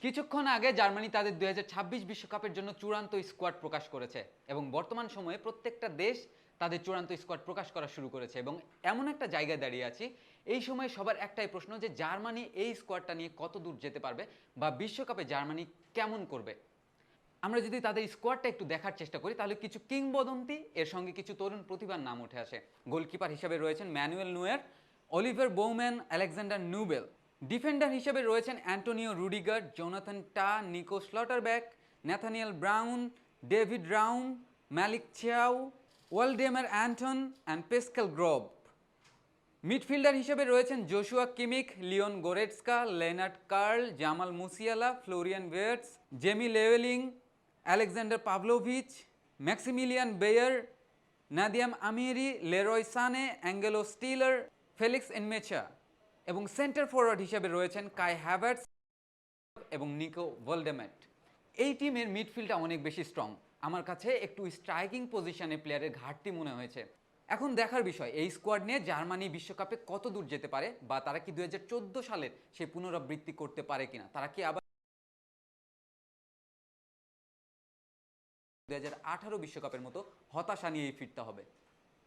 কিছুক্ষণ আগে জার্মানি তাদের 2026 বিশ্বকাপের জন্য চূড়ান্ত স্কোয়াড প্রকাশ করেছে এবং বর্তমান সময়ে প্রত্যেকটা দেশ তাদের চূড়ান্ত স্কোয়াড প্রকাশ করা শুরু করেছে এবং এমন একটা জায়গায় দাঁড়িয়ে আছি এই সময় সবার একটাই প্রশ্ন যে জার্মানি এই স্কোয়াডটা নিয়ে কত দূর যেতে পারবে বা বিশ্বকাপে জার্মানি কেমন করবে। আমরা যদি তাদের স্কোয়াডটা একটু দেখার চেষ্টা করি তাহলে কিছু কিংবদন্তি এর সঙ্গে কিছু তরুণ প্রতিভার নাম উঠে আসে। গোলকিপার হিসেবে রয়েছেন Manuel Neuer, Oliver Baumann, Alexander Nubel. Defender হিসেবে রয়েছেন Antonio Rudiger, Jonathan Tah, Nico Schlotterbeck, Nathaniel Brown, David Raum, Malick Thiaw, Waldemar Anton and Pascal Gross. Midfielder হিসেবে রয়েছেন Joshua Kimmich, Leon Goretzka, Lennart Karl, Jamal Musiala, Florian Wirtz, Jamie Leweling, Aleksandar Pavlovic, Maximilian Beier, Nadiem Amiri, Leroy Sane, Angelo Stiller, Felix এনমেচা। এবং centre forward হিসেবে রয়েছেন কাই Havertz এবং নিকো ভলডেমেট। এই টিমের মিডফিল্ডটা অনেক বেশি স্ট্রং। আমার কাছে একটু স্ট্রাইকিং পজিশনে প্লেয়ারের ঘাটতি মনে হয়েছে। এখন দেখার বিষয় এই স্কোয়াড নিয়ে জার্মানি বিশ্বকাপে কত দূর যেতে পারে বা তারা কি 2014 সালের সেই পুনরাবৃত্তি করতে পারে কিনা, তারা কি আবার 2018 বিশ্বকাপের মতো হতাশা নিয়েই ফিরতে হবে।